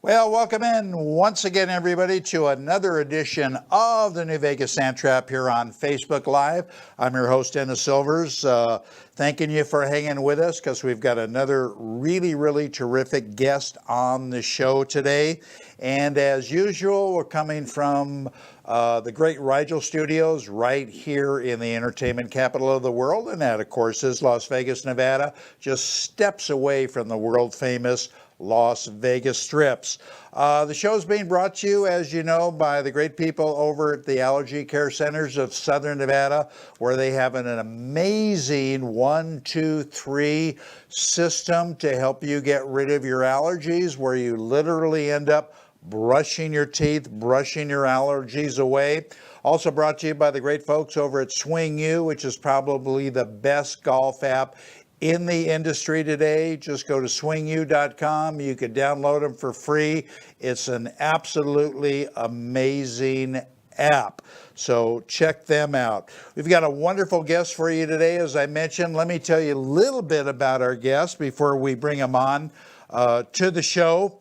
Well, welcome in once again, everybody, to another edition of the New Vegas Sand Trap here on Facebook Live. I'm your host, Dennis Silvers, thanking you for hanging with us because we've got another really terrific guest on the show today. And as usual, we're coming from the great Rigel Studios right here in the entertainment capital of the world. And that, of course, is Las Vegas, Nevada, just steps away from the world famous Las Vegas Strips. The show is being brought to you, as you know, by the great people over at the Allergy Care Centers of Southern Nevada, where they have an amazing 1, 2, 3 system to help you get rid of your allergies, where you literally end up brushing your teeth, brushing your allergies away. Also brought to you by the great folks over at Swing U, which is probably the best golf app in the industry today. Just go to swingu.com. You can download them for free. It's an absolutely amazing app. So check them out. We've got a wonderful guest for you today, as I mentioned. Let me tell you a little bit about our guest before we bring him on to the show.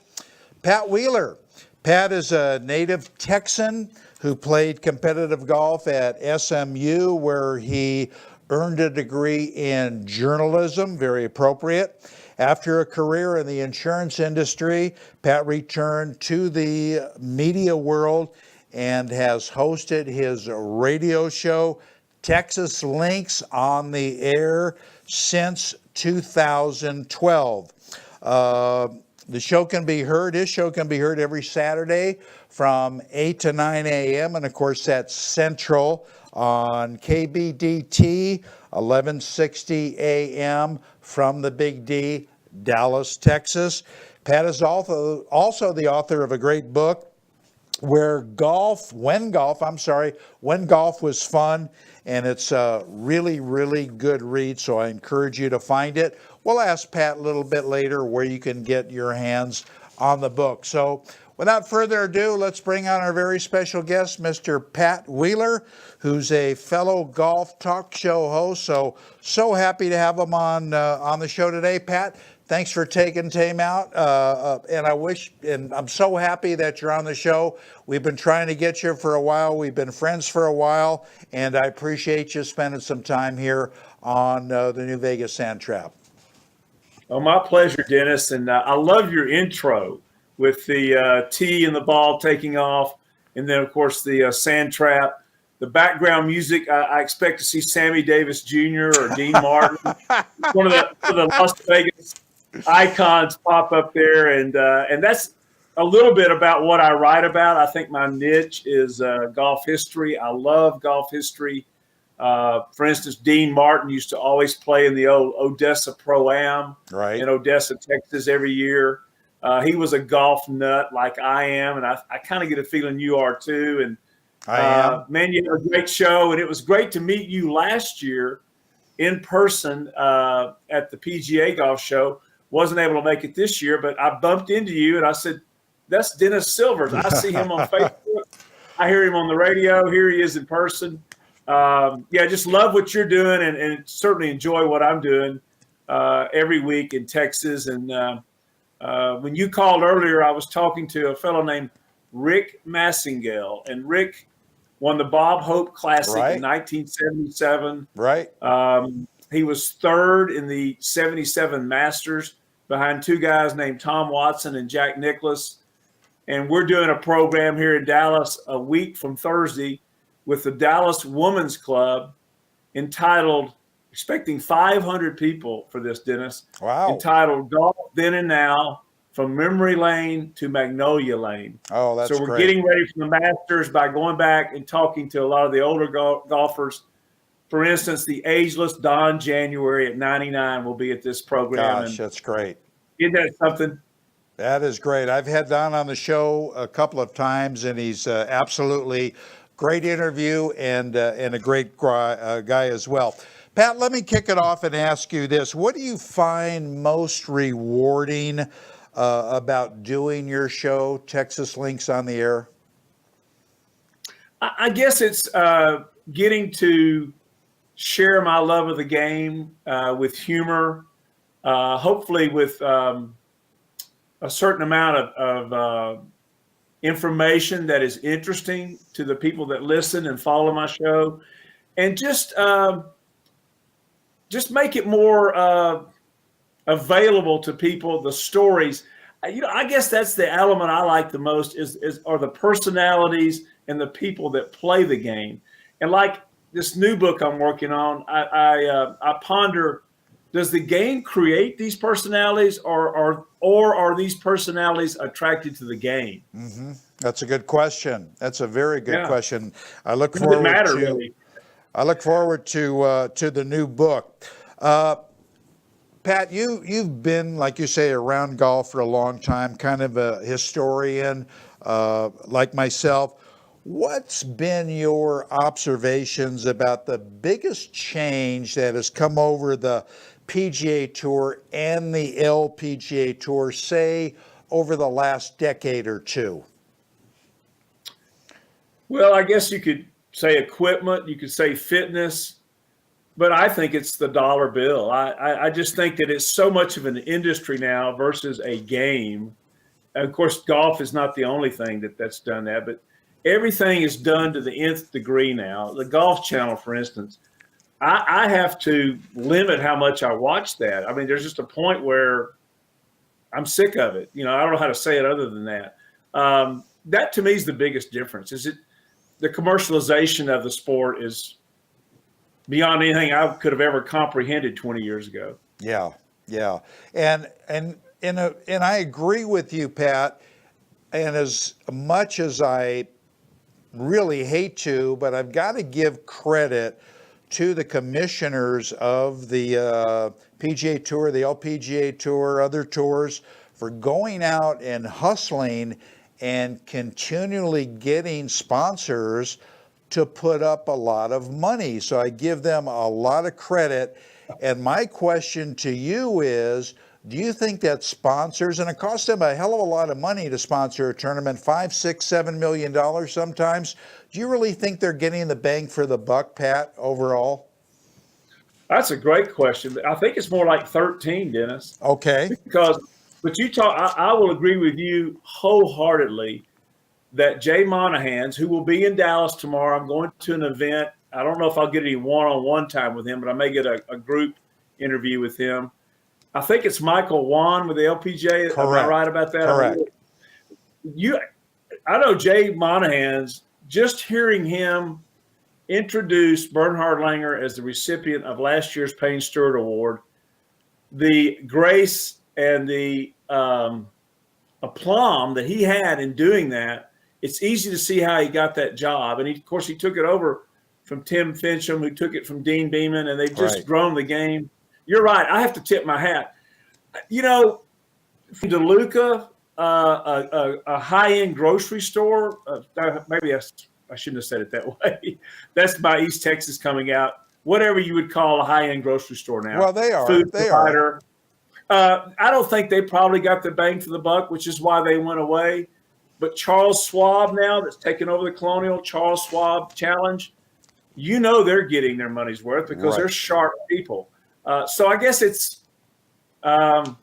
Pat Wheeler. Pat is a native Texan who played competitive golf at SMU, where he earned a degree in journalism, very appropriate. After a career in the insurance industry, Pat returned to the media world and has hosted his radio show, Texas Links, on the air since 2012. His show can be heard every Saturday from 8 to 9 a.m. And of course, that's Central on KBDT, 1160 a.m. from the Big D, Dallas, Texas. Pat is also the author of a great book, When Golf Was Fun, and it's a really good read, so I encourage you to find it. We'll ask Pat a little bit later where you can get your hands on the book. So without further ado, let's bring on our very special guest, Mr. Pat Wheeler, who's a fellow golf talk show host. So happy to have him on the show today. Pat, thanks for taking time out. And I'm so happy that you're on the show. We've been trying to get you for a while. We've been friends for a while, and I appreciate you spending some time here on the New Vegas Sand Trap. Oh, my pleasure, Dennis. And I love your intro with the tee and the ball taking off. And then, of course, the sand trap. The background music, I expect to see Sammy Davis Jr. or Dean Martin, one of the Las Vegas icons pop up there. And that's a little bit about what I write about. I think my niche is golf history. I love golf history. For instance, Dean Martin used to always play in the old Odessa Pro-Am in Odessa, Texas every year. He was a golf nut like I am, and I kind of get a feeling you are too. And man, you had a great show, and it was great to meet you last year in person at the PGA Golf Show. Wasn't able to make it this year, but I bumped into you, and I said, "That's Dennis Silvers. I see him on Facebook. I hear him on the radio. Here he is in person." Just love what you're doing and certainly enjoy what I'm doing every week in Texas. And when you called earlier, I was talking to a fellow named Rick Massingale, and Rick won the Bob Hope Classic in 1977. Right. He was third in the 77 Masters behind two guys named Tom Watson and Jack Nicklaus. And we're doing a program here in Dallas a week from Thursday with the Dallas Women's Club entitled, expecting 500 people for this, Dennis. Wow. Entitled Golf Then and Now, From Memory Lane to Magnolia Lane. Oh, that's great. So we're getting ready for the Masters by going back and talking to a lot of the older golfers. For instance, the ageless Don January at 99 will be at this program. Gosh, that's great. Isn't that something? That is great. I've had Don on the show a couple of times, and he's absolutely great interview and a great guy as well. Pat, let me kick it off and ask you this. What do you find most rewarding about doing your show, Texas Links on the Air? I guess it's getting to share my love of the game with humor, hopefully with a certain amount of information that is interesting to the people that listen and follow my show, and just make it more available to people. The stories, I guess that's the element I like the most are the personalities and the people that play the game. And like this new book I'm working on, I ponder: does the game create these personalities, or are these personalities attracted to the game? Mm-hmm. That's a good question. That's a very good Yeah. question. I look Does it forward matter, to. really? I look forward to the new book. Pat, you've been, like you say, around golf for a long time, kind of a historian, like myself. What's been your observations about the biggest change that has come over the PGA Tour and the LPGA Tour, say, over the last decade or two? Well, I guess you could say equipment, you could say fitness, but I think it's the dollar bill. I just think that it's so much of an industry now versus a game. And of course, golf is not the only thing that's done that, but everything is done to the nth degree now. The Golf Channel, for instance, I have to limit how much I watch that. I mean, there's just a point where I'm sick of it. I don't know how to say it other than that. That to me is the biggest difference. The commercialization of the sport is beyond anything I could have ever comprehended 20 years ago. Yeah, yeah, and I agree with you, Pat. And as much as I really hate to, but I've got to give credit to the commissioners of the PGA Tour, the LPGA Tour, other tours, for going out and hustling and continually getting sponsors to put up a lot of money. So I give them a lot of credit. And my question to you is, do you think that sponsors, and it costs them a hell of a lot of money to sponsor a tournament, $5, $6, $7 million sometimes, do you really think they're getting the bang for the buck, Pat, overall? That's a great question. I think it's more like 13, Dennis. Okay. But I will agree with you wholeheartedly that Jay Monahan's, who will be in Dallas tomorrow, I'm going to an event. I don't know if I'll get any one-on-one time with him, but I may get a group interview with him. I think it's Michael Wan with the LPGA. Correct. Am I right about that? Correct. I know Jay Monahan's, just hearing him introduce Bernhard Langer as the recipient of last year's Payne Stewart Award, the grace and the aplomb that he had in doing that, it's easy to see how he got that job. And of course, he took it over from Tim Fincham, who took it from Dean Beeman, and they've just grown the game. You're right. I have to tip my hat. From DeLuca, a high-end grocery store, maybe I shouldn't have said it that way. That's by East Texas coming out. Whatever you would call a high-end grocery store now. Well, they are. Food They provider. I don't think they probably got the bang for the buck, which is why they went away. But Charles Schwab now, that's taken over the Colonial Charles Schwab Challenge, they're getting their money's worth because they're sharp people. So I guess it's, and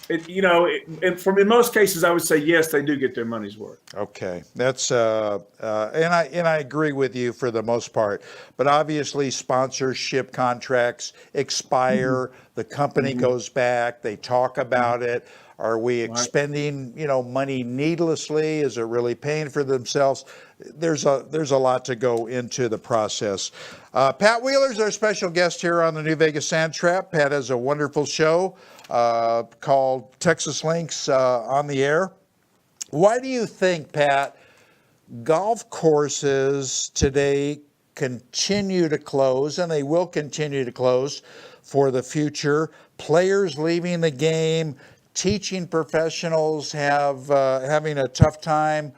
in most cases, I would say, yes, they do get their money's worth. Okay, that's and I agree with you for the most part. But obviously, sponsorship contracts expire. The company goes back. They talk about it. Are we expending money needlessly? Is it really paying for themselves? There's a lot to go into the process. Pat Wheeler's our special guest here on the New Vegas Sand Trap. Pat has a wonderful show called Texas Links on the Air. Why do you think, Pat, golf courses today continue to close, and they will continue to close for the future? Players leaving the game, teaching professionals having a tough time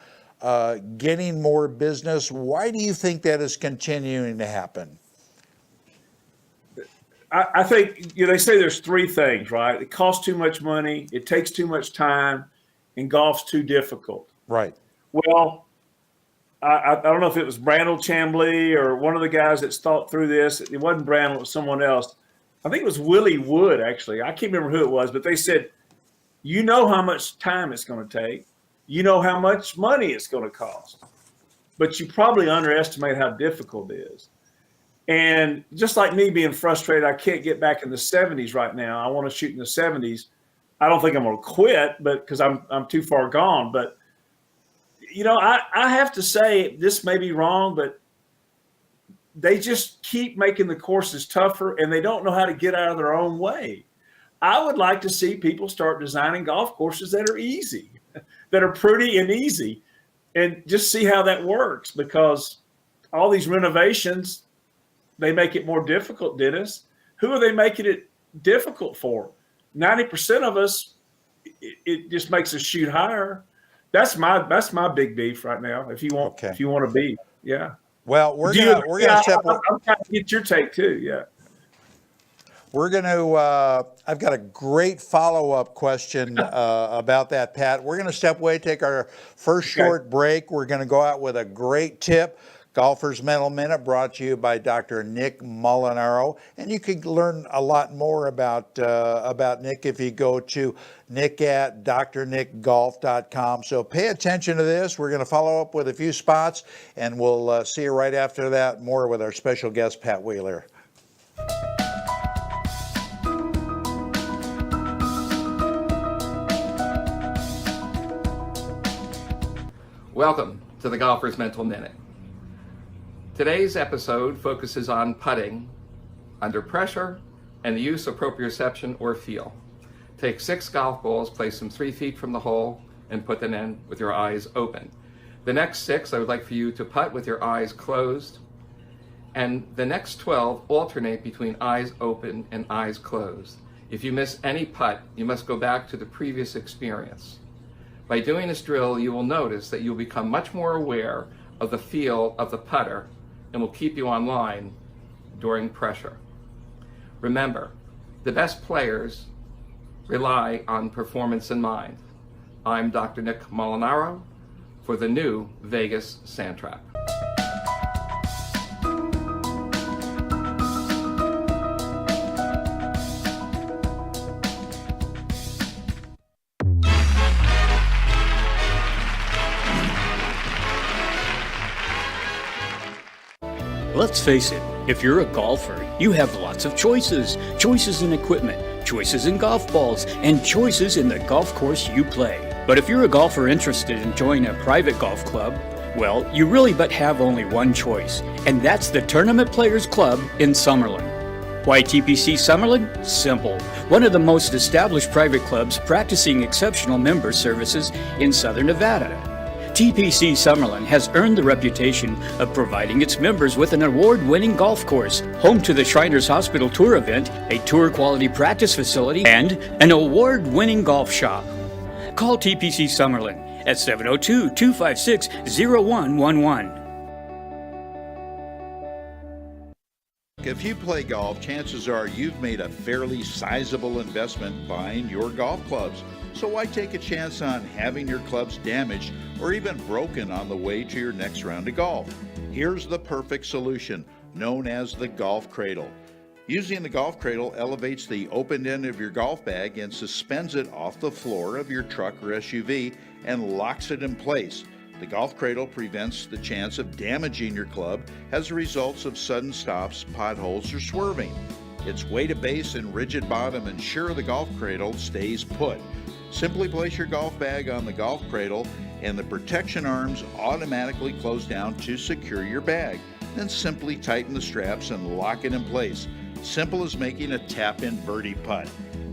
getting more business. Why do you think that is continuing to happen? I think they say there's three things, right? It costs too much money, it takes too much time, and golf's too difficult. Right. Well, I don't know if it was Brandel Chambly or one of the guys that's thought through this. It wasn't Brandel, it was someone else. I think it was Willie Wood, actually. I can't remember who it was, but they said You know how much time it's going to take. You know how much money it's going to cost. But you probably underestimate how difficult it is. And just like me being frustrated, I can't get back in the 70s right now. I want to shoot in the 70s. I don't think I'm going to quit, but because I'm too far gone. But I have to say, this may be wrong, but they just keep making the courses tougher, and they don't know how to get out of their own way. I would like to see people start designing golf courses that are easy, that are pretty and easy, and just see how that works, because all these renovations, they make it more difficult, Dennis. Who are they making it difficult for? 90% of us, it just makes us shoot higher. That's my big beef right now. If you want to be, yeah. Well, we're gonna step. I'm trying to get your take too. Yeah. We're going to, I've got a great follow-up question about that, Pat. We're going to step away, take our first short break. We're going to go out with a great tip. Golfer's Mental Minute, brought to you by Dr. Nick Molinaro. And you can learn a lot more about Nick if you go to nick@drnickgolf.com. So pay attention to this. We're going to follow up with a few spots, and we'll see you right after that, more with our special guest, Pat Wheeler. Welcome to the Golfer's Mental Minute. Today's episode focuses on putting under pressure and the use of proprioception or feel. Take 6 golf balls, place them 3 feet from the hole, and put them in with your eyes open. The next 6, I would like for you to putt with your eyes closed, and the next 12 alternate between eyes open and eyes closed. If you miss any putt, you must go back to the previous experience. By doing this drill, you will notice that you'll become much more aware of the feel of the putter and will keep you on line during pressure. Remember, the best players rely on performance in mind. I'm Dr. Nick Molinaro for the new Vegas Sand Trap. Let's face it, if you're a golfer, you have lots of choices. Choices in equipment, choices in golf balls, and choices in the golf course you play. But if you're a golfer interested in joining a private golf club, well, you really but have only one choice, and that's the Tournament Players Club in Summerlin. Why TPC Summerlin? Simple. One of the most established private clubs practicing exceptional member services in Southern Nevada. TPC Summerlin has earned the reputation of providing its members with an award-winning golf course, home to the Shriners Hospital Tour event, a tour-quality practice facility, and an award-winning golf shop. Call TPC Summerlin at 702-256-0111. If you play golf, chances are you've made a fairly sizable investment buying your golf clubs. So why take a chance on having your clubs damaged or even broken on the way to your next round of golf? Here's the perfect solution, known as the Golf Cradle. Using the Golf Cradle elevates the open end of your golf bag and suspends it off the floor of your truck or SUV and locks it in place. The Golf Cradle prevents the chance of damaging your club as a result of sudden stops, potholes, or swerving. Its weighted base and rigid bottom ensure the Golf Cradle stays put. Simply place your golf bag on the Golf Cradle and the protection arms automatically close down to secure your bag. Then simply tighten the straps and lock it in place. Simple as making a tap-in birdie putt.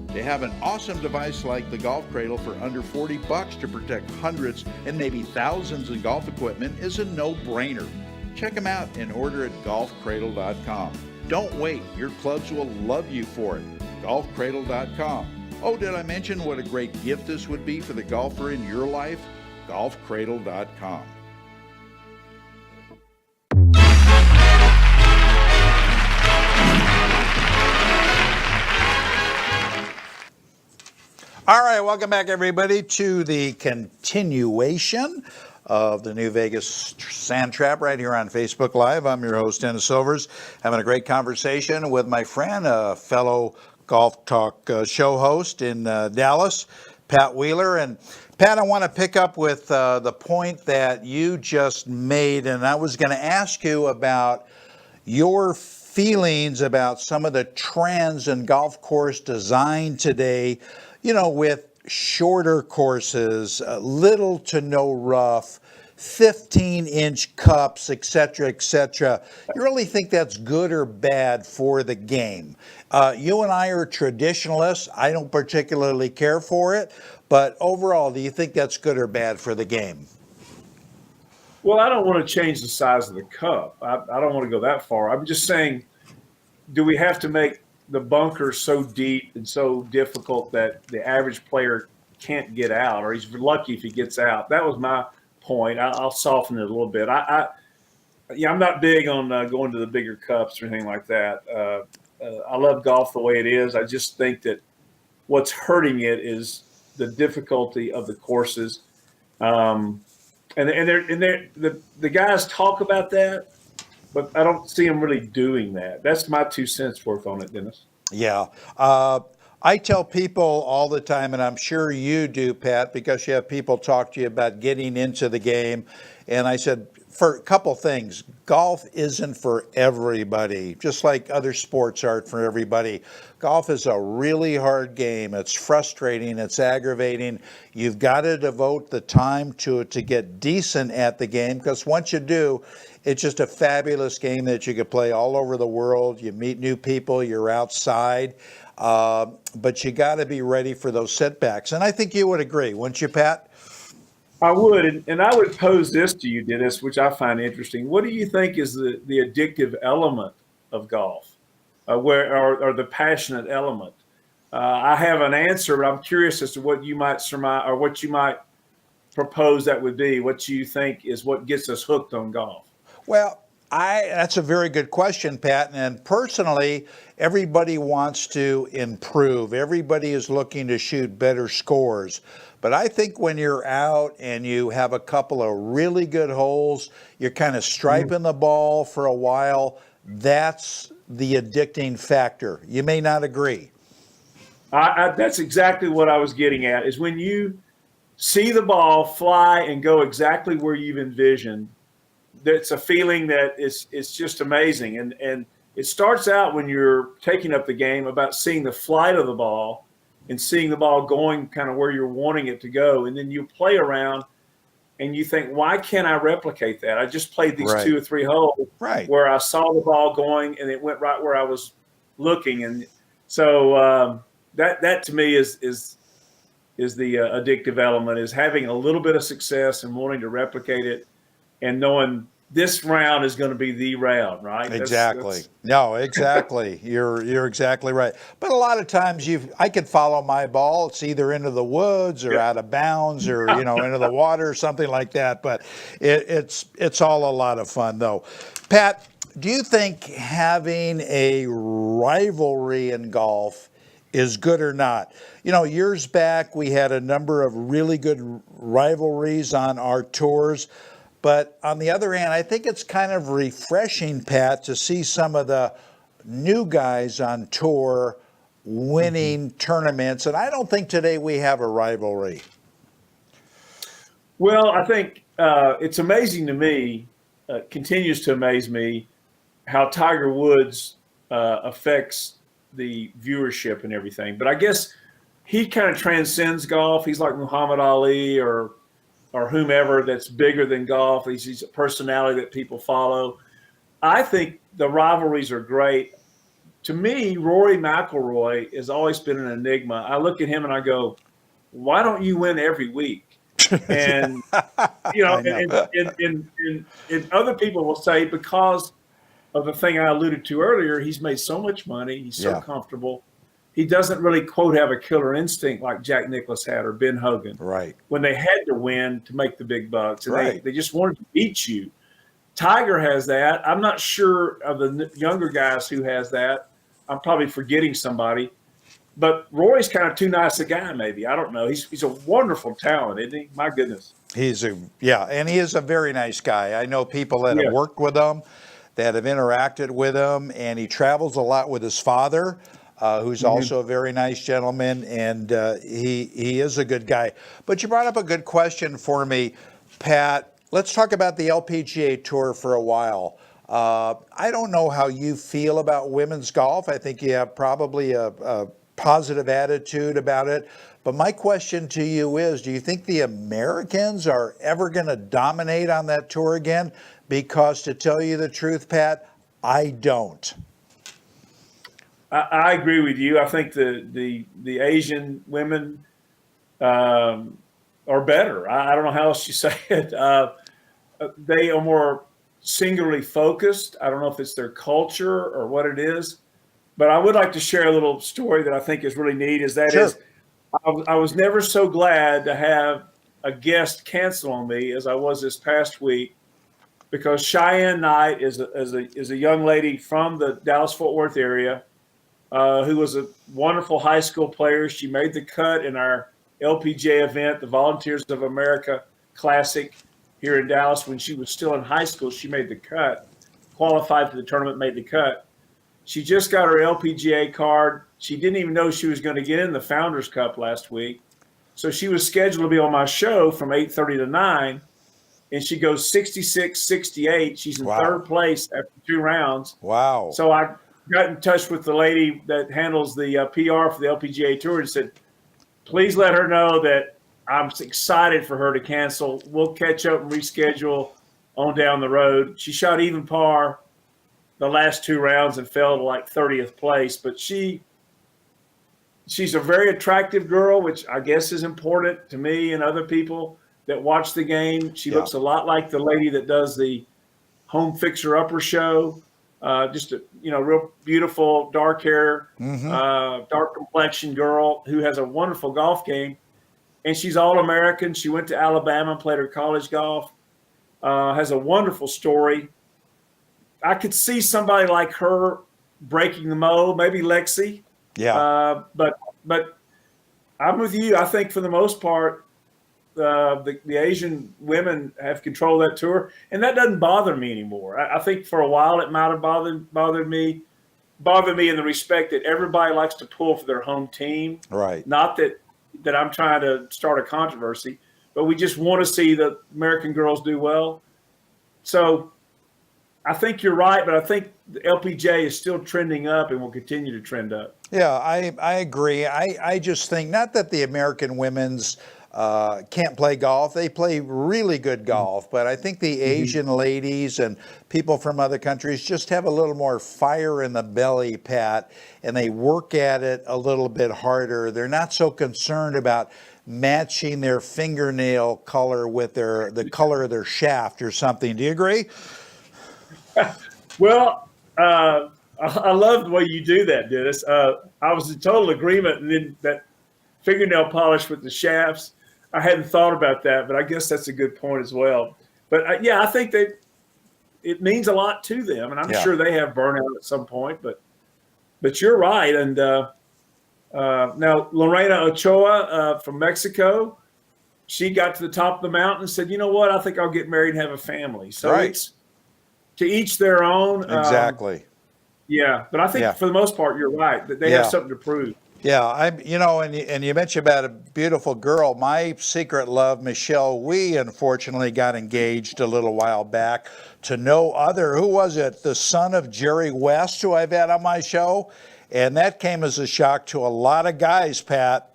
They have an awesome device like the Golf Cradle for under $40 to protect hundreds and maybe thousands of golf equipment is a no-brainer. Check them out and order at golfcradle.com. Don't wait, your clubs will love you for it. golfcradle.com. Oh, did I mention what a great gift this would be for the golfer in your life? golfcradle.com. All right, welcome back, everybody, to the continuation of the New Vegas Sand Trap right here on Facebook Live. I'm your host, Dennis Silvers, having a great conversation with my friend, a fellow Golf Talk show host in Dallas, Pat Wheeler. And Pat, I want to pick up with the point that you just made, and I was going to ask you about your feelings about some of the trends in golf course design today, with shorter courses, little to no rough, 15-inch cups, et cetera, et cetera. You really think that's good or bad for the game? You and I are traditionalists. I don't particularly care for it, but overall, do you think that's good or bad for the game? Well, I don't want to change the size of the cup. I don't want to go that far. I'm just saying, do we have to make the bunkers so deep and so difficult that the average player can't get out, or he's lucky if he gets out? That was my point. I'll soften it a little bit. I'm not big on going to the bigger cups or anything like that. I love golf the way it is. I just think that what's hurting it is the difficulty of the courses. And the guys talk about that, but I don't see them really doing that. That's my 2 cents worth on it, Dennis. Yeah. I tell people all the time, and I'm sure you do, Pat, because you have people talk to you about getting into the game. And I said, for a couple things, golf isn't for everybody, just like other sports aren't for everybody. Golf is a really hard game. It's frustrating. It's aggravating. You've got to devote the time to it to get decent at the game, because once you do, it's just a fabulous game that you could play all over the world. You meet new people. You're outside. But you got to be ready for those setbacks. And I think you would agree, wouldn't you, Pat? I would, and I would pose this to you, Dennis, which I find interesting. What do you think is the addictive element of golf, or the passionate element? I have an answer, but I'm curious as to what you might surmise or what you might propose that would be. What you think is what gets us hooked on golf? Well, that's a very good question, Pat. And personally, everybody wants to improve. Everybody is looking to shoot better scores. But I think when you're out and you have a couple of really good holes, you're kind of striping the ball for a while, that's the addicting factor. You may not agree. That's exactly what I was getting at, is when you see the ball fly and go exactly where you've envisioned, that's a feeling that it's just amazing. And it starts out when you're taking up the game about seeing the flight of the ball and seeing the ball going kind of where you're wanting it to go. And then you play around and you think, why can't I replicate that? I just played these 2 or 3 holes where I saw the ball going and it went right where I was looking. And so that to me is the addictive element, is having a little bit of success and wanting to replicate it and knowing this round is going to be the round, right? Exactly. No, exactly. You're exactly right. But a lot of times I could follow my ball. It's either into the woods or out of bounds or, into the water or something like that. But it's all a lot of fun, though. Pat, do you think having a rivalry in golf is good or not? Years back, we had a number of really good rivalries on our tours. But on the other hand, I think it's kind of refreshing, Pat, to see some of the new guys on tour winning tournaments. And I don't think today we have a rivalry. Well, I think it's amazing to me, continues to amaze me, how Tiger Woods affects the viewership and everything. But I guess he kind of transcends golf. He's like Muhammad Ali or whomever that's bigger than golf. He's a personality that people follow. I think the rivalries are great. To me, Rory McIlroy has always been an enigma. I look at him and I go, why don't you win every week? And, and other people will say, because of the thing I alluded to earlier, he's made so much money. He's so comfortable. He doesn't really, quote, have a killer instinct like Jack Nicklaus had or Ben Hogan. Right. When they had to win to make the big bucks. And they just wanted to beat you. Tiger has that. I'm not sure of the younger guys who has that. I'm probably forgetting somebody. But Rory's kind of too nice a guy, maybe. I don't know. He's a wonderful talent, isn't he? My goodness. And he is a very nice guy. I know people that have worked with him, that have interacted with him, and he travels a lot with his father. who's also a very nice gentleman, and he is a good guy. But you brought up a good question for me, Pat. Let's talk about the LPGA Tour for a while. I don't know how you feel about women's golf. I think you have probably a positive attitude about it. But my question to you is, do you think the Americans are ever going to dominate on that tour again? Because to tell you the truth, Pat, I don't. I agree with you. I think the Asian women are better. I don't know how else you say it. They are more singularly focused. I don't know if it's their culture or what it is, but I would like to share a little story that I think is really neat. Sure. I was never so glad to have a guest cancel on me as I was this past week, because Cheyenne Knight is a young lady from the Dallas-Fort Worth area who was a wonderful high school player. She made the cut in our LPGA event, the Volunteers of America Classic here in Dallas. When she was still in high school, she made the cut, qualified for the tournament, made the cut. She just got her LPGA card. She didn't even know she was going to get in the Founders Cup last week. So she was scheduled to be on my show from 8:30 to 9, and she goes 66-68. She's in third place after 2 rounds. Wow. So I got in touch with the lady that handles the PR for the LPGA Tour and said, please let her know that I'm excited for her to cancel. We'll catch up and reschedule on down the road. She shot even par the last 2 rounds and fell to like 30th place. But she's a very attractive girl, which I guess is important to me and other people that watch the game. She looks a lot like the lady that does the Home Fixer Upper show. Just a real beautiful, dark hair, dark complexion girl who has a wonderful golf game. And she's All-American. She went to Alabama and played her college golf. Has a wonderful story. I could see somebody like her breaking the mold, maybe Lexi. Yeah. But I'm with you. I think for the most part, the Asian women have control of that tour, and that doesn't bother me anymore. I think for a while it might have bothered me in the respect that everybody likes to pull for their home team. Right. Not that I'm trying to start a controversy, but we just want to see the American girls do well. So I think you're right, but I think the LPGA is still trending up and will continue to trend up. Yeah, I agree. I just think not that the American women's can't play golf. They play really good golf, but I think the Asian ladies and people from other countries just have a little more fire in the belly, Pat, and they work at it a little bit harder. They're not so concerned about matching their fingernail color with the color of their shaft or something. Do you agree? Well, I love the way you do that, Dennis. I was in total agreement, and then that fingernail polish with the shafts, I hadn't thought about that, but I guess that's a good point as well. But I think that it means a lot to them, and I'm sure they have burnout at some point. But you're right. And now Lorena Ochoa from Mexico, she got to the top of the mountain and said, "You know what? I think I'll get married and have a family." So it's to each their own. Exactly. But I think for the most part, you're right that they have something to prove. Yeah, and you mentioned about a beautiful girl. My secret love, Michelle Wee, unfortunately got engaged a little while back to no other. Who was it? The son of Jerry West, who I've had on my show, and that came as a shock to a lot of guys, Pat.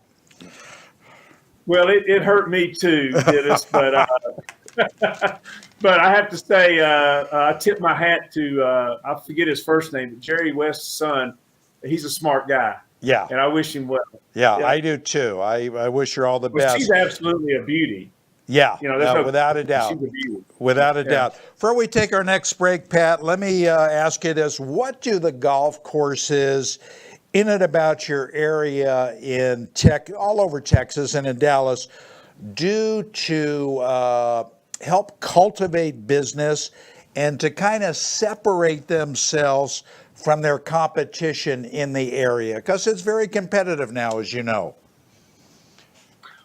Well, it hurt me too, Dennis, but but I have to say, I tip my hat to I forget his first name, but Jerry West's son. He's a smart guy. Yeah. And I wish him well. Yeah, I do too. I wish her all the best. She's absolutely a beauty. Yeah, without a doubt. She's a beauty. Without a doubt. Before we take our next break, Pat, let me ask you this. What do the golf courses in and about your area in all over Texas and in Dallas do to help cultivate business and to kind of separate themselves from their competition in the area? Because it's very competitive now, as you know.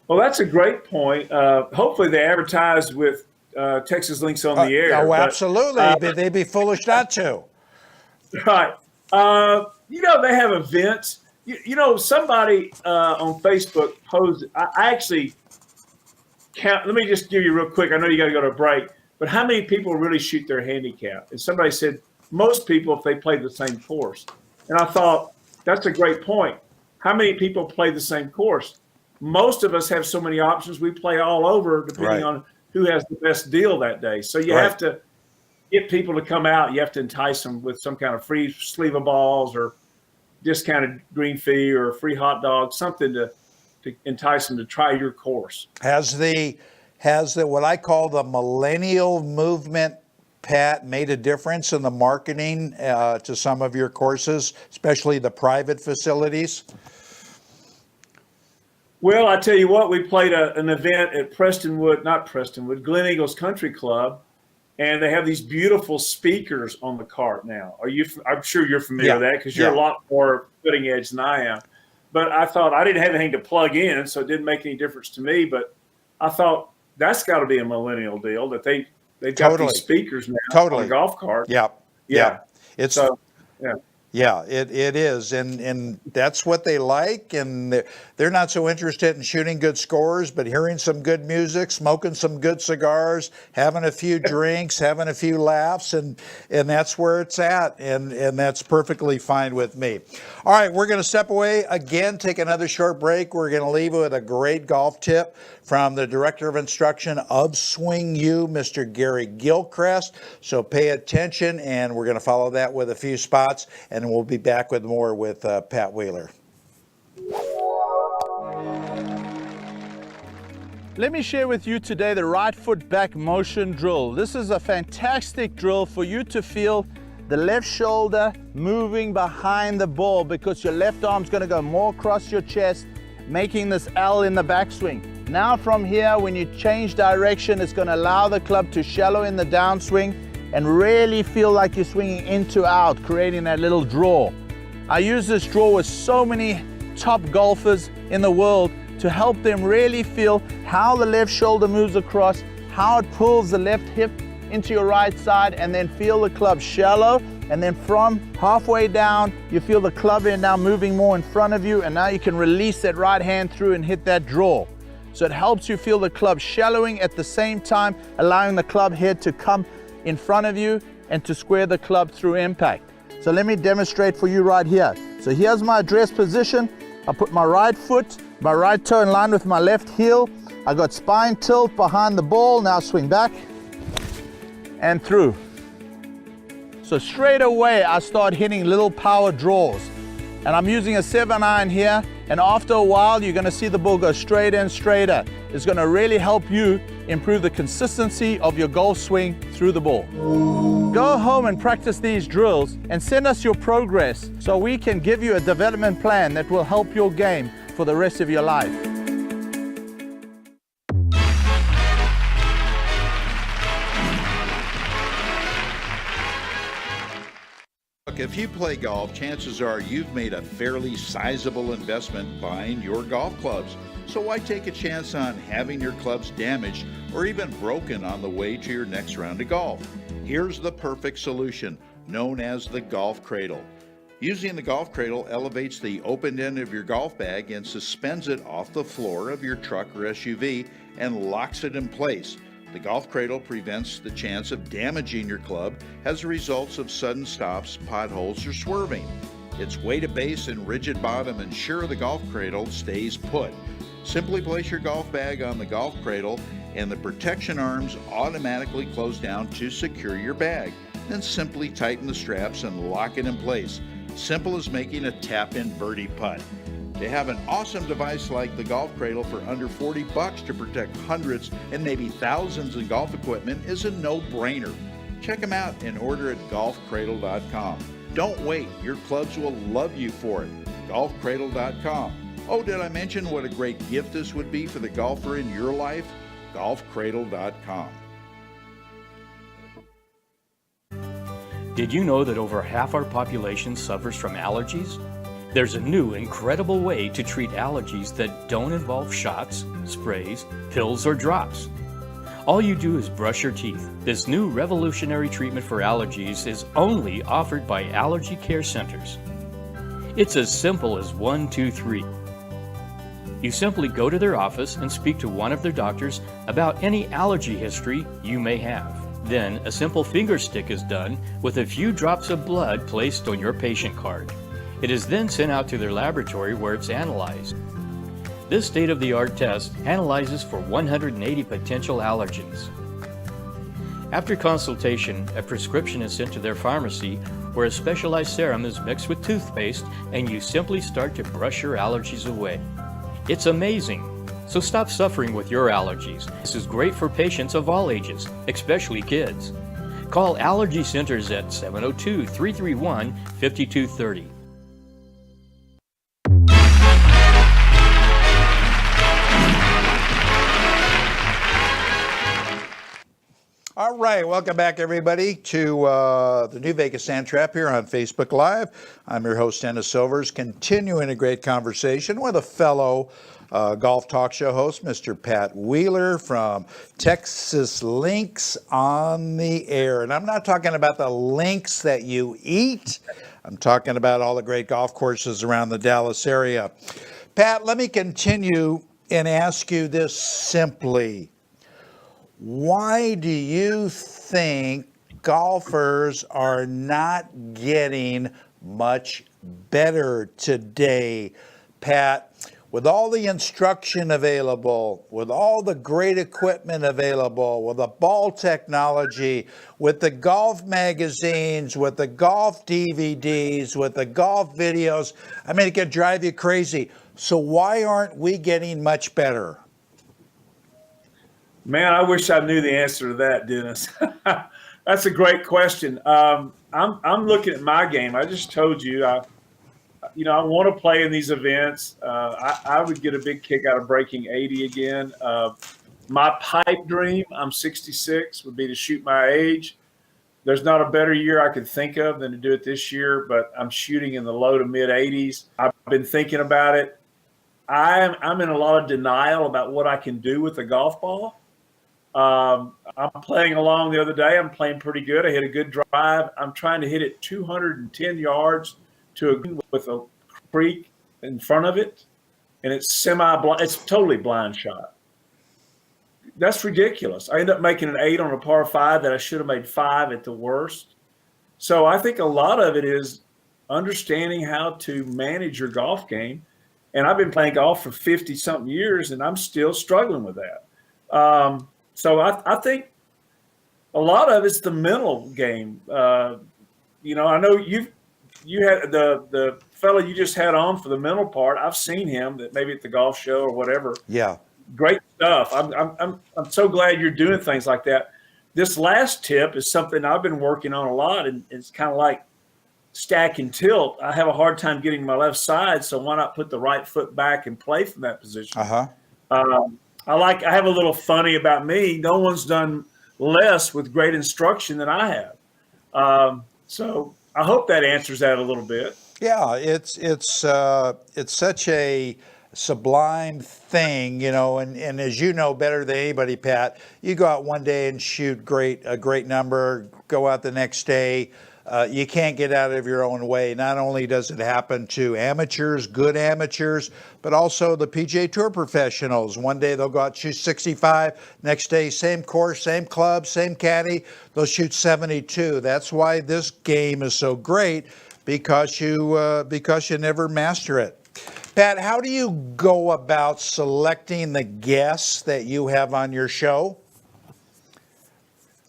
Well, that's a great point. Hopefully they advertise with Texas Links on the air. Oh, absolutely. They'd be foolish not to. Right. They have events. Somebody on Facebook posed. I actually count. Let me just give you real quick. I know you got to go to a break, but how many people really shoot their handicap? And somebody said most people if they play the same course. And I thought that's a great point. How many people play the same course? Most of us have so many options. We play all over depending on who has the best deal that day. So you have to get people to come out. You have to entice them with some kind of free sleeve of balls or discounted green fee or a free hot dog, something to entice them to try your course. Has the what I call the millennial movement, Pat, made a difference in the marketing to some of your courses, especially the private facilities? Well, I tell you what, we played an event at Glen Eagles Country Club, and they have these beautiful speakers on the cart now. I'm sure you're familiar with that because you're a lot more cutting edge than I am. But I thought I didn't have anything to plug in, so it didn't make any difference to me. But I thought that's got to be a millennial deal that they've got these speakers now on a golf cart. Yeah. It's so, Yeah, it is, and that's what they like, and they're not so interested in shooting good scores, but hearing some good music, smoking some good cigars, having a few drinks, having a few laughs, and that's where it's at, and that's perfectly fine with me. All right, we're going to step away again, take another short break. We're going to leave with a great golf tip from the Director of Instruction of Swing U, Mr. Gary Gilchrist. So pay attention, and we're going to follow that with a few spots, and we'll be back with more with Pat Wheeler. Let me share with you today the right foot back motion drill. This is a fantastic drill for you to feel the left shoulder moving behind the ball because your left arm's going to go more across your chest, making this L in the backswing. Now from here, when you change direction, it's going to allow the club to shallow in the downswing and really feel like you're swinging in to out, creating that little draw. I use this draw with so many top golfers in the world to help them really feel how the left shoulder moves across, how it pulls the left hip into your right side, and then feel the club shallow. And then from halfway down, you feel the club end now moving more in front of you, and now you can release that right hand through and hit that draw. So it helps you feel the club shallowing at the same time, allowing the club head to come in front of you and to square the club through impact. So let me demonstrate for you right here. So here's my address position. I put my right foot, my right toe in line with my left heel. I got spine tilt behind the ball. Now swing back and through. So straight away, I start hitting little power draws. And I'm using a 7-iron here. And after a while, you're going to see the ball go straighter and straighter. It's going to really help you improve the consistency of your golf swing through the ball. Go home and practice these drills and send us your progress so we can give you a development plan that will help your game for the rest of your life. Look, if you play golf, chances are you've made a fairly sizable investment buying your golf clubs. So why take a chance on having your clubs damaged or even broken on the way to your next round of golf? Here's the perfect solution, known as the Golf Cradle. Using the Golf Cradle elevates the open end of your golf bag and suspends it off the floor of your truck or SUV and locks it in place. The Golf Cradle prevents the chance of damaging your club as a result of sudden stops, potholes, or swerving. Its weighted base and rigid bottom ensure the Golf Cradle stays put. Simply place your golf bag on the Golf Cradle and the protection arms automatically close down to secure your bag. Then simply tighten the straps and lock it in place. Simple as making a tap-in birdie putt. To have an awesome device like the Golf Cradle for under $40 to protect hundreds and maybe thousands of golf equipment is a no-brainer. Check them out and order at golfcradle.com. Don't wait, your clubs will love you for it. golfcradle.com. Oh, did I mention what a great gift this would be for the golfer in your life? golfcradle.com. Did you know that over half our population suffers from allergies? There's a new, incredible way to treat allergies that don't involve shots, sprays, pills, or drops. All you do is brush your teeth. This new revolutionary treatment for allergies is only offered by Allergy Care Centers. It's as simple as 1, 2, 3. You simply go to their office and speak to one of their doctors about any allergy history you may have. Then a simple finger stick is done with a few drops of blood placed on your patient card. It is then sent out to their laboratory where it's analyzed. This state-of-the-art test analyzes for 180 potential allergens. After consultation, a prescription is sent to their pharmacy where a specialized serum is mixed with toothpaste and you simply start to brush your allergies away. It's amazing. So stop suffering with your allergies. This is great for patients of all ages, especially kids. Call Allergy Centers at 702-331-5230. All right, welcome back, everybody, to the New Vegas Sand Trap here on Facebook Live. I'm your host, Dennis Silvers, continuing a great conversation with a fellow golf talk show host, Mr. Pat Wheeler from Texas Links on the Air. And I'm not talking about the links that you eat. I'm talking about all the great golf courses around the Dallas area. Pat, let me continue and ask you this simply. Why do you think golfers are not getting much better today, Pat? With all the instruction available, with all the great equipment available, with the ball technology, with the golf magazines, with the golf DVDs, with the golf videos, I mean, it could drive you crazy. So why aren't we getting much better? Man, I wish I knew the answer to that, Dennis. That's a great question. I'm looking at my game. I just told you, I want to play in these events. I would get a big kick out of breaking 80 again. My pipe dream, I'm 66, would be to shoot my age. There's not a better year I could think of than to do it this year, but I'm shooting in the low to mid 80s. I've been thinking about it. I'm in a lot of denial about what I can do with the golf ball. I'm playing along the other day. I'm playing pretty good. I hit a good drive. I'm trying to hit it 210 yards with a creek in front of it, and it's semi-blind. It's totally blind shot. That's ridiculous. I end up making an 8 on a par 5 that I should have made 5 at the worst. So I think a lot of it is understanding how to manage your golf game. And I've been playing golf for 50-something years, and I'm still struggling with that. So I think a lot of it's the mental game. I know you had the fellow you just had on for the mental part. I've seen him that maybe at the golf show or whatever. Yeah, great stuff. I'm so glad you're doing things like that. This last tip is something I've been working on a lot, and it's kind of like stack and tilt. I have a hard time getting my left side, so why not put the right foot back and play from that position? I have a little funny about me. No one's done less with great instruction than I have. So I hope that answers that a little bit. Yeah, it's such a sublime thing, and as you know better than anybody, Pat, you go out one day and shoot a great number, go out the next day. You can't get out of your own way. Not only does it happen to amateurs, good amateurs, but also the PGA Tour professionals. One day they'll go out and shoot 65. Next day, same course, same club, same caddy, they'll shoot 72. That's why this game is so great, because you never master it. Pat, how do you go about selecting the guests that you have on your show?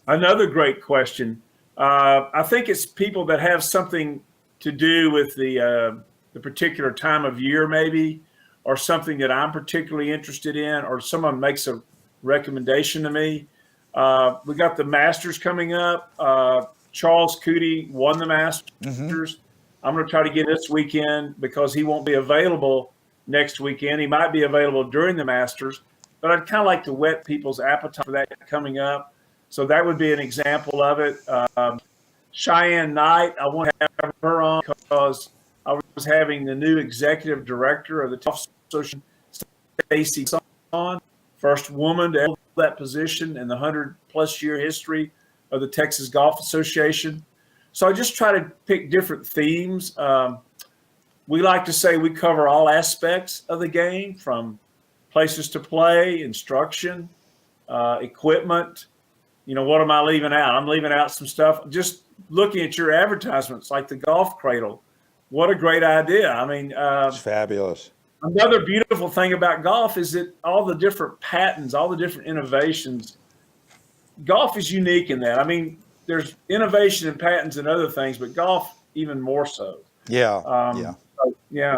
Another great question. I think it's people that have something to do with the particular time of year, maybe, or something that I'm particularly interested in, or someone makes a recommendation to me. We got the Masters coming up. Charles Coody won the Masters. Mm-hmm. I'm going to try to get this weekend because he won't be available next weekend. He might be available during the Masters, but I'd kind of like to whet people's appetite for that coming up. So that would be an example of it. Cheyenne Knight, I want to have her on because I was having the new executive director of the Golf Association, Stacy on, first woman to hold that position in the 100-plus year history of the Texas Golf Association. So I just try to pick different themes. we like to say we cover all aspects of the game, from places to play, instruction, equipment. What am I leaving out? I'm leaving out some stuff. Just looking at your advertisements, like the Golf Cradle. What a great idea. I mean, It's fabulous. another beautiful thing about golf is that all the different patents, all the different innovations, golf is unique in that. I mean, there's innovation and patents and other things, but golf even more so. Yeah, So, yeah.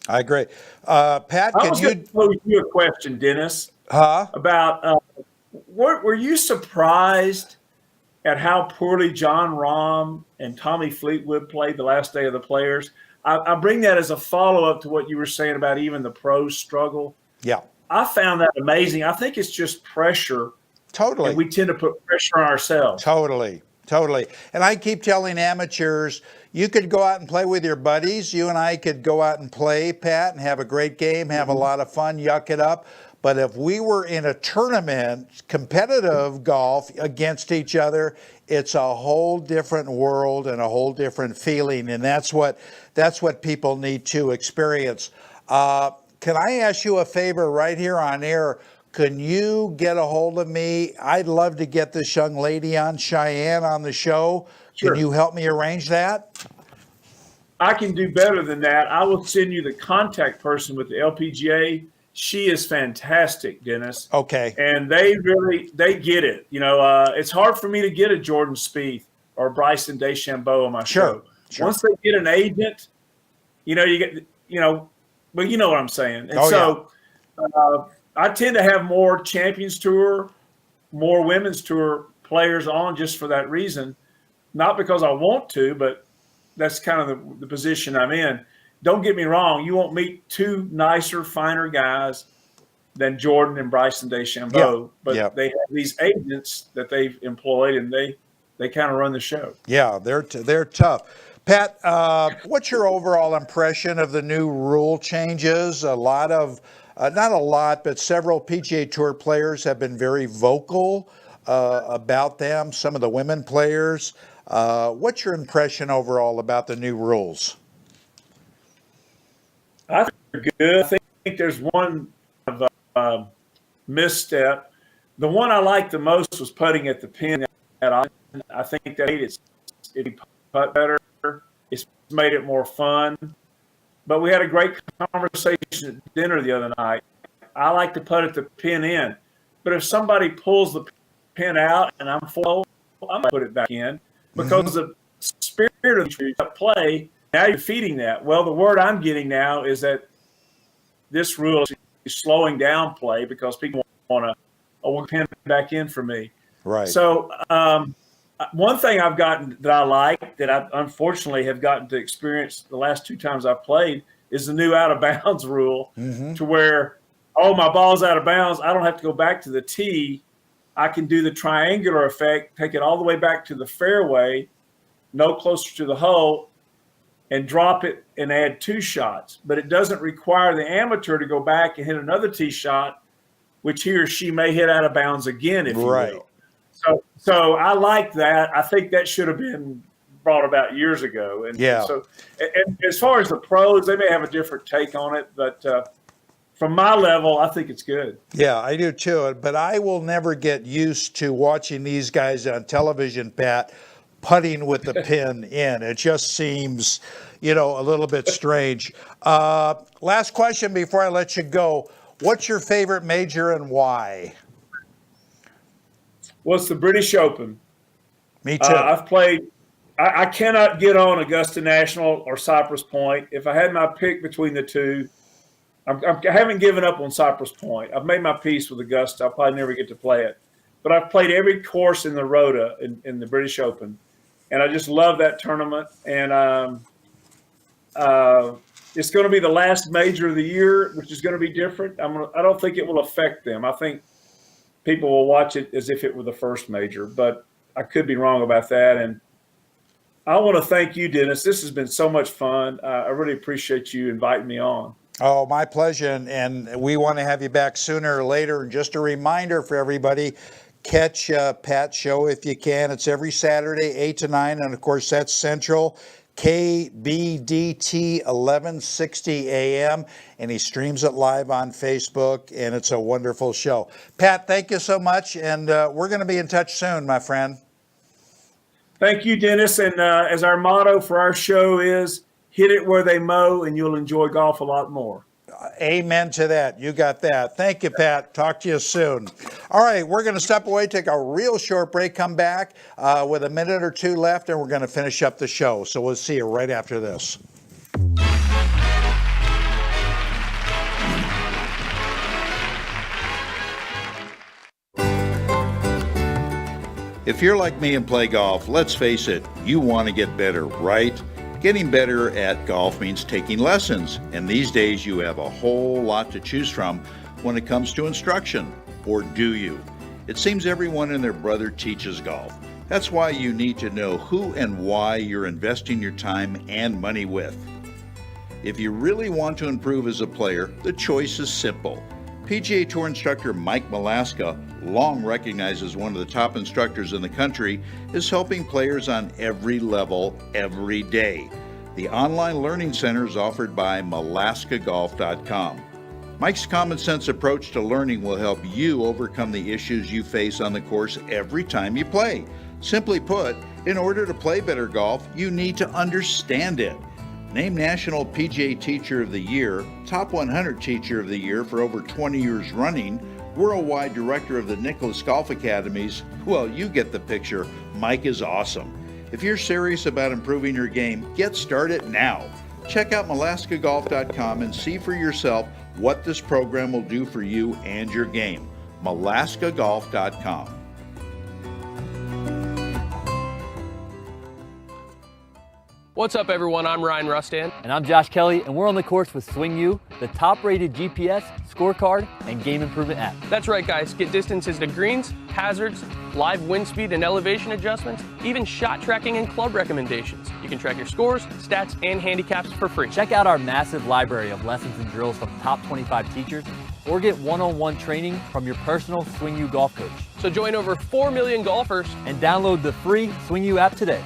I agree. Pat, I can was going you? to pose you a question, Dennis, Huh? about were you surprised at how poorly John Rahm and Tommy Fleetwood played the last day of the Players? I bring that as a follow-up to what you were saying about even the pros struggle. Yeah, I found that amazing. I think it's just pressure, totally. and we tend to put pressure on ourselves. Totally. And I keep telling amateurs, you could go out and play with your buddies. You and I could go out and play, Pat, and have a great game, have a lot of fun, yuck it up. But if we were in a tournament, competitive golf against each other, it's a whole different world and a whole different feeling. And that's what people need to experience. Can I ask you a favor right here on air? Can you get a hold of me? I'd love to get this young lady on, Cheyenne, on the show. Sure. Can you help me arrange that? I can do better than that. I will send you the contact person with the LPGA. She is fantastic, Dennis. Okay. And they get it. It's hard for me to get a Jordan Spieth or Bryson DeChambeau on my show. Sure. Once they get an agent, you get, well, you know what I'm saying. And I tend to have more Champions Tour, more Women's Tour players on just for that reason. Not because I want to, but that's kind of the position I'm in. Don't get me wrong. You won't meet two nicer, finer guys than Jordan and Bryson DeChambeau, but they have these agents that they've employed, and they kind of run the show. Yeah, they're tough. Pat, what's your overall impression of the new rule changes? A lot of, not a lot, but several PGA Tour players have been very vocal about them, some of the women players. What's your impression overall about the new rules? I think they're good. I think there's one misstep. The one I liked the most was putting at the pin. I think that it putt better. It's made it more fun. But we had a great conversation at dinner the other night. I like to putt at the pin in. But if somebody pulls the pin out and I'm full, I'm going to put it back in. Because the spirit of the play, now you're feeding that. Well, the word I'm getting now is that this rule is slowing down play because people want to pin back in for me. Right. So one thing I've gotten that I like, that I unfortunately have gotten to experience the last two times I've played, is the new out of bounds rule, to where, my ball's out of bounds. I don't have to go back to the tee. I can do the triangular effect, take it all the way back to the fairway, no closer to the hole, and drop it and add two shots. But it doesn't require the amateur to go back and hit another tee shot, which he or she may hit out of bounds again, if you will. So I like that. I think that should have been brought about years ago. And as far as the pros, they may have a different take on it, but from my level, I think it's good. Yeah, I do too. But I will never get used to watching these guys on television, Pat, putting with the pin in. It just seems, a little bit strange. Last question before I let you go. What's your favorite major and why? Well, it's the British Open. Me too. I've played. I cannot get on Augusta National or Cypress Point. If I had my pick between the two, I haven't given up on Cypress Point. I've made my peace with Augusta. I'll probably never get to play it. But I've played every course in the Rota in the British Open. And I just love that tournament. And it's going to be the last major of the year, which is going to be different. I don't think it will affect them. I think people will watch it as if it were the first major. But I could be wrong about that. And I want to thank you, Dennis. This has been so much fun. I really appreciate you inviting me on. Oh, my pleasure. And we want to have you back sooner or later. And just a reminder for everybody, catch Pat's show if you can. It's every Saturday, 8 to 9. And, of course, that's Central. KBDT 1160 AM, and he streams it live on Facebook, and it's a wonderful show. Pat, thank you so much, and we're going to be in touch soon, my friend. Thank you, Dennis. And as our motto for our show is, hit it where they mow, and you'll enjoy golf a lot more. Amen to that. You got that. Thank you, Pat. Talk to you soon. All right, we're going to step away, take a real short break, come back with a minute or two left, and we're going to finish up the show. So we'll see you right after this. If you're like me and play golf, let's face it, you want to get better, right? Getting better at golf means taking lessons, and these days you have a whole lot to choose from when it comes to instruction. Or do you? It seems everyone and their brother teaches golf. That's why you need to know who and why you're investing your time and money with. If you really want to improve as a player, the choice is simple. PGA Tour instructor Mike Malaska, long recognized as one of the top instructors in the country, is helping players on every level, every day. The online learning center is offered by MalaskaGolf.com. Mike's common sense approach to learning will help you overcome the issues you face on the course every time you play. Simply put, in order to play better golf, you need to understand it. Named National PGA Teacher of the Year, Top 100 Teacher of the Year for over 20 years running, Worldwide Director of the Nicklaus Golf Academies, well, you get the picture. Mike is awesome. If you're serious about improving your game, get started now. Check out MalaskaGolf.com and see for yourself what this program will do for you and your game. MalaskaGolf.com. What's up, everyone? I'm Ryan Rustan. And I'm Josh Kelly, and we're on the course with Swing U, the top-rated GPS, scorecard, and game improvement app. That's right, guys. Get distances to greens, hazards, live wind speed and elevation adjustments, even shot tracking and club recommendations. You can track your scores, stats, and handicaps for free. Check out our massive library of lessons and drills from top 25 teachers, or get one-on-one training from your personal Swing U golf coach. So join over 4 million golfers and download the free Swing U app today.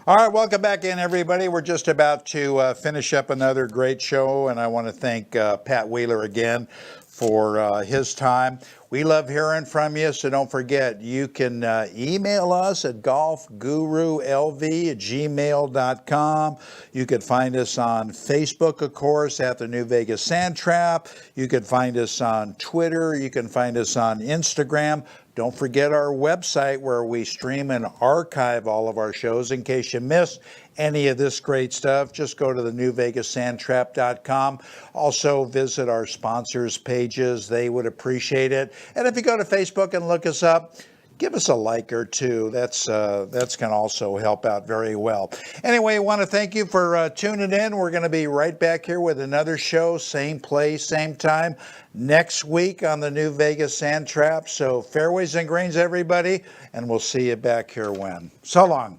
All right, welcome back in, everybody. We're just about to finish up another great show, and I want to thank Pat Wheeler again for his time. We love hearing from you, so don't forget, you can email us at golfgurulv@gmail.com. You could find us on Facebook, of course, at the New Vegas Sand Trap. You could find us on Twitter. You can find us on Instagram. Don't forget our website where we stream and archive all of our shows in case you missed any of this great stuff. Just go to the newvegassandtrap.com. Also visit our sponsors pages. They would appreciate it. And if you go to Facebook and look us up, give us a like or two. That's going to also help out very well. Anyway, I want to thank you for tuning in. We're going to be right back here with another show, same place, same time, next week on the New Vegas Sand Trap. So fairways and greens, everybody, and we'll see you back here when. So long.